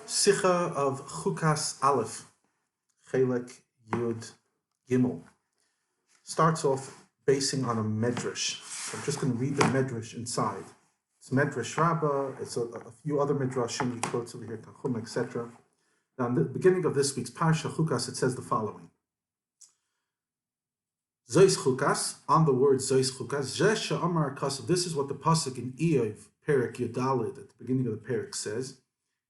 Sicha of Chukas Aleph, Chelek Yud Gimel, starts off basing on a medrash. So I'm just going to read the medrash inside. It's medrash Rabbi, it's a few other medrashim, he quotes over here, Tanchum, etc. Now, in the beginning of this week's Parsha Chukas, it says the following. Zois Chukas, on the word Zois Chukas, Zesha Amar Kasav, this is what the pasuk in Eov, Perek Yudalid, at the beginning of the Perek says,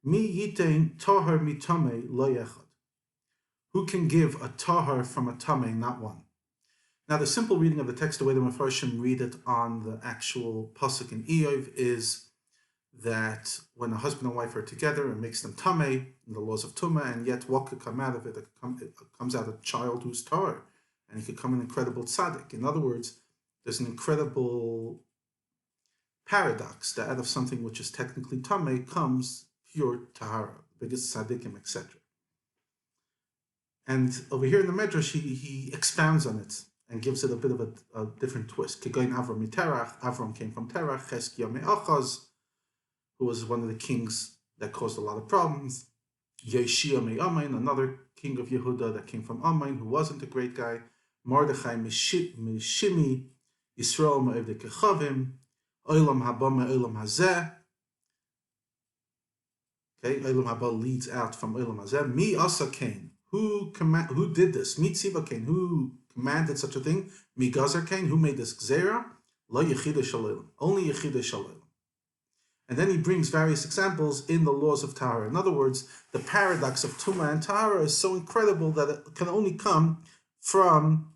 Mi yitain tahar mitame lo yechad. Who can give a tahar from a tameh, not one? Now, the simple reading of the text, the way the Mefarshim read it on the actual pasuk in Eov, is that when a husband and wife are together, it makes them tameh in the laws of tumah, and yet what could come out of it? It comes out a child who's tahar, and he could come an incredible tzaddik. In other words, there's an incredible paradox that out of something which is technically tameh comes pure tahara, biggest tzaddikim, etc. And over here in the Medrash, he expounds on it and gives it a bit of a different twist. Kegoin Avram miterach, Avram came from Terach, Cheskia me'achaz, who was one of the kings that caused a lot of problems. Yeshia me'amain, another king of Yehuda that came from Amain, who wasn't a great guy. Mordechai mishimi, Yisrael ma'evde kechavim, Olam haba me'olam hazeh. Okay, Olam haba leads out from Olam hazeh. Mi asa kain, who did this? Mi tziva kain, who commanded such a thing? Mi gazer kain, who made this gzera? Lo yechida shalom, only yechida shalom. And then he brings various examples in the laws of Tahara. In other words, the paradox of Tumah and Tahara is so incredible that it can only come from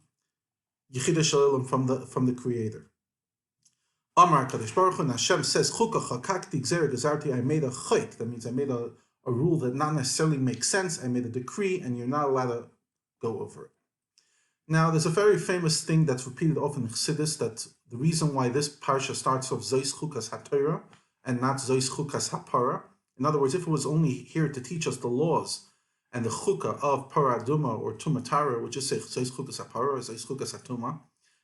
yechida shalom, from the Creator. Amar Kadosh Baruch Hu, Hashem says, Chuka chakakti gzera gazarti, I made a chayk. That means I made a rule that not necessarily makes sense. I made a decree, and you're not allowed to go over it. Now, there's a very famous thing that's repeated often in Chassidus, that the reason why this parsha starts off Zois Chukas HaTorah and not Zois Chukas HaPara. In other words, if it was only here to teach us the laws and the chukah of Para Duma or Tumatara, which is say Zois Chukas HaPara or Zois Chukas HaTuma,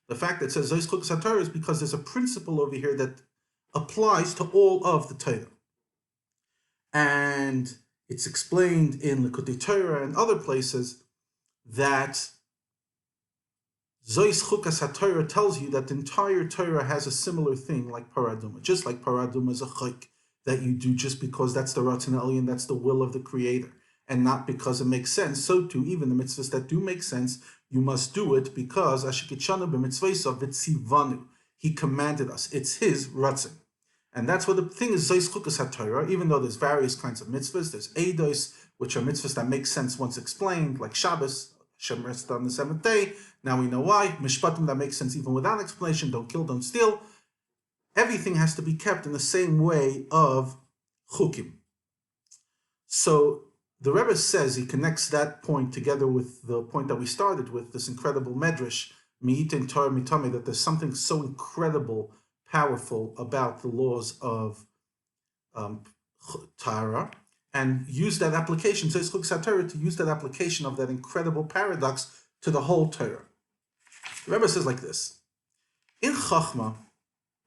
the fact that it says Zois Chukas HaTorah is because there's a principle over here that applies to all of the Torah. And it's explained in Likutei Torah and other places that Zois Chukas HaTorah tells you that the entire Torah has a similar thing like Paraduma. Just like Paraduma is a chayk that you do just because that's the Ratzon Elyon, that's the will of the Creator, and not because it makes sense. So too, even the mitzvahs that do make sense, you must do it because Ashikitshanu b'mitzvaysav v'tzivanu. He commanded us. It's his Ratzon. And that's what the thing is, Zois Chukas HaTorah, even though there's various kinds of mitzvahs, there's eidos, which are mitzvahs that make sense once explained, like Shabbos, Hashem rested on the seventh day. Now we know why. Mishpatim, that makes sense even without explanation. Don't kill, don't steal. Everything has to be kept in the same way of chukim. So the Rebbe says he connects that point together with the point that we started with, this incredible medrash, mi'itin Torah mitame, that there's something so incredible, powerful about the laws of Tahara, and use that application, says Chukas HaTorah, to use that application of that incredible paradox to the whole Torah. The Rebbe says like this: in Chachma,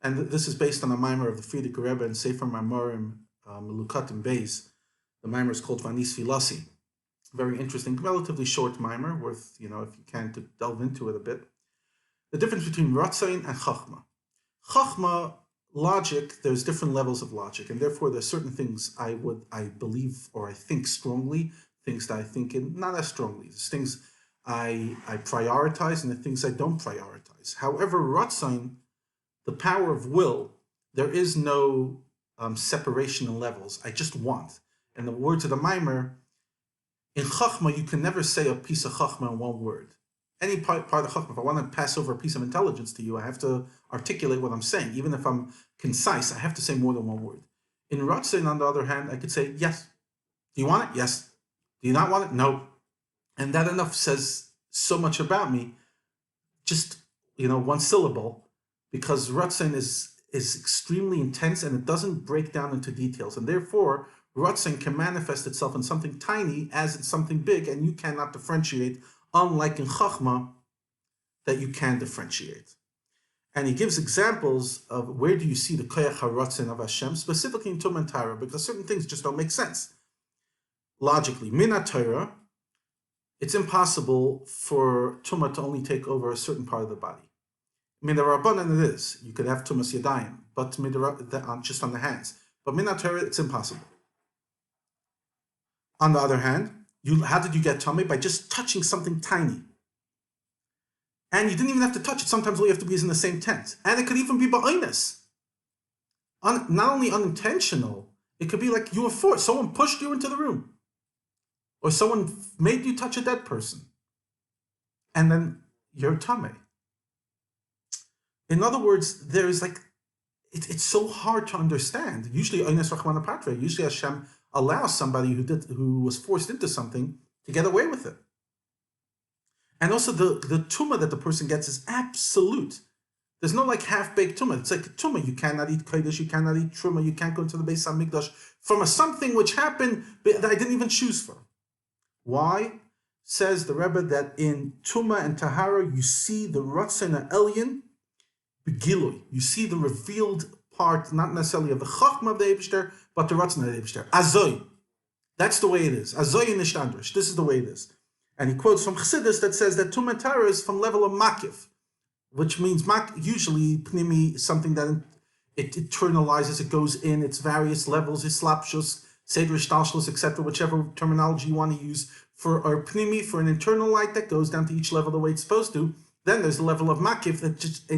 and this is based on a mimer of the Frierdiker Rebbe and Sefer Mamorim Melukatim Beis. The mimer is called Vanis Filasi. Very interesting, relatively short mimer, worth, if you can, to delve into it a bit. The difference between Ratzain and Chachma. Chachma, logic, there's different levels of logic, and therefore there's certain things I believe or I think strongly, things that I think in not as strongly. There's things I prioritize and the things I don't prioritize. However, Ratzain, the power of will, there is no separation in levels. I just want. In the words of the mimer, in Chachma, you can never say a piece of Chachma in one word. Any part of Chachma, if I want to pass over a piece of intelligence to you, I have to articulate what I'm saying. Even if I'm concise, I have to say more than one word. In Ratzain, on the other hand, I could say, yes. Do you want it? Yes. Do you not want it? No. And that enough says so much about me, just, one syllable, because Ratzain is extremely intense and it doesn't break down into details. And therefore, Ratzain can manifest itself in something tiny as in something big, and you cannot differentiate, unlike in Chachma, that you can differentiate. And he gives examples of where do you see the Koyach HaRatzin of Hashem, specifically in Tumah and Tahara, because certain things just don't make sense. logically, Min Torah, it's impossible for Tumah to only take over a certain part of the body. Min Rabbanan it is. You could have Tumas Yadayim, but just on the hands. But Min Torah, it's impossible. On the other hand, how did you get Tumah? By just touching something tiny. And you didn't even have to touch it. Sometimes all you have to be is in the same tent. And it could even be ba'oinus. Not only unintentional, it could be like you were forced. Someone pushed you into the room. Or someone made you touch a dead person. And then you're Tameh. In other words, there is like, it's so hard to understand. Usually, usually Hashem allows somebody who was forced into something to get away with it. And also the tumah that the person gets is absolute. There's no like half-baked tumah. It's like tumah. You cannot eat kodesh, you cannot eat truma, you can't go into the Beis HaMikdash from something which happened that I didn't even choose for. Why? Says the Rebbe that in tumah and tahara you see the ratzon elyon begilui. You see the revealed part, not necessarily of the chachma of the Eibishter, but the ratzon of the Eibishter. Azoy. That's the way it is. Azoy nish andrish. This is the way it is. And he quotes from Chassidus that says that tumah tahara is from level of makif, which means usually pnimi, something that it internalizes, it goes in its various levels, hislapshus, seder shtalshlus, etc., whichever terminology you want to use for our pnimi, for an internal light that goes down to each level the way it's supposed to. Then there's the level of makif that just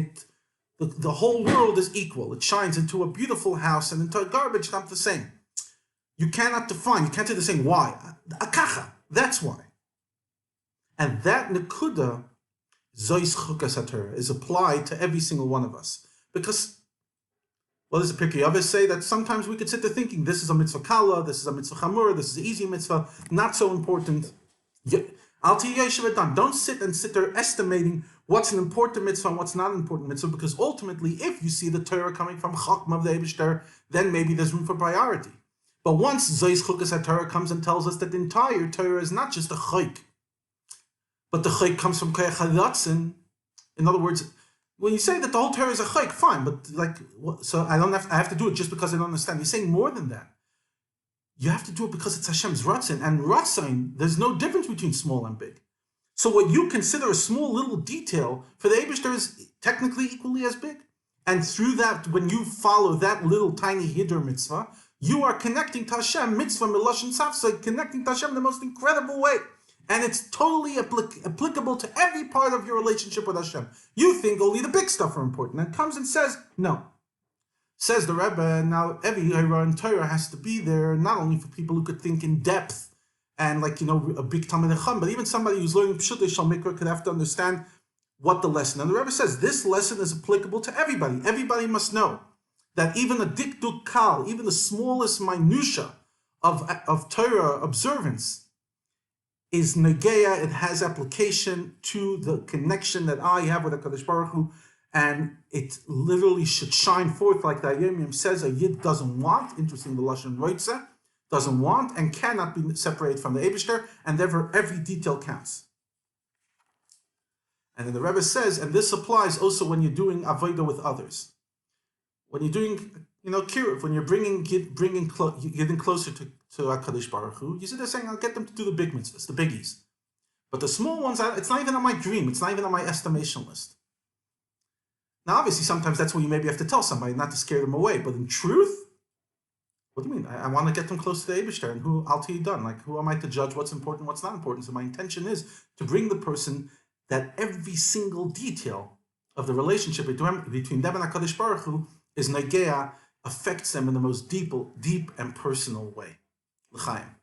the whole world is equal. It shines into a beautiful house and into a garbage dump the same. You cannot define, you can't say the same why. Akacha, that's why. And that nekuda, zois chukas haTorah, is applied to every single one of us. Because, well, there's a Pirkei Avos say that sometimes we could sit there thinking, this is a mitzvah kala, this is a mitzvah chamura, this is an easy mitzvah, not so important. Don't sit there estimating what's an important mitzvah and what's not an important mitzvah, because ultimately, if you see the Torah coming from chachma of the Eibishter, then maybe there's room for priority. But once zois chukas haTorah comes and tells us that the entire Torah is not just a chayk, but the chayk comes from koyach hadatzin. In other words, when you say that the whole Torah is a chayk, fine, but like, so I have to do it just because I don't understand. You're saying more than that. You have to do it because it's Hashem's ratzin, and ratzin, there's no difference between small and big. So what you consider a small little detail for the Eibishter is technically equally as big. And through that, when you follow that little tiny hidur mitzvah, you are connecting to Hashem, mitzvah miloshin safsa, connecting to Hashem in the most incredible way. And it's totally applicable to every part of your relationship with Hashem. You think only the big stuff are important, and comes and says, no. Says the Rebbe, now every Torah and Torah has to be there, not only for people who could think in depth, and like, a big Talmidei Chacham, but even somebody who's learning Pshutei Shal Mikra could have to understand what the lesson. And the Rebbe says, this lesson is applicable to everybody. Everybody must know that even a dikduk kal, even the smallest minutia of Torah observance, is negeya, it has application to the connection that I have with HaKadosh Baruch Hu, and it literally should shine forth like the Yom says, a Yid doesn't want, interesting the Lashon Roitza, doesn't want and cannot be separated from the Eibishter, and therefore every detail counts. And then the Rebbe says, and this applies also when you're doing avodah with others. When you're doing, kiruv, when you're getting closer to HaKadosh Baruch Hu, you sit there saying, I'll get them to do the big mitzvahs, the biggies. But the small ones, it's not even on my dream, it's not even on my estimation list. Now, obviously, sometimes that's when you maybe have to tell somebody not to scare them away. But in truth, what do you mean? I want to get them close to the Eibishter, and who I'll tell you done. Like, who am I to judge what's important, what's not important? So my intention is to bring the person that every single detail of the relationship between them and HaKadosh Baruch Hu is negeya, affects them in the most deep and personal way. L'chaim.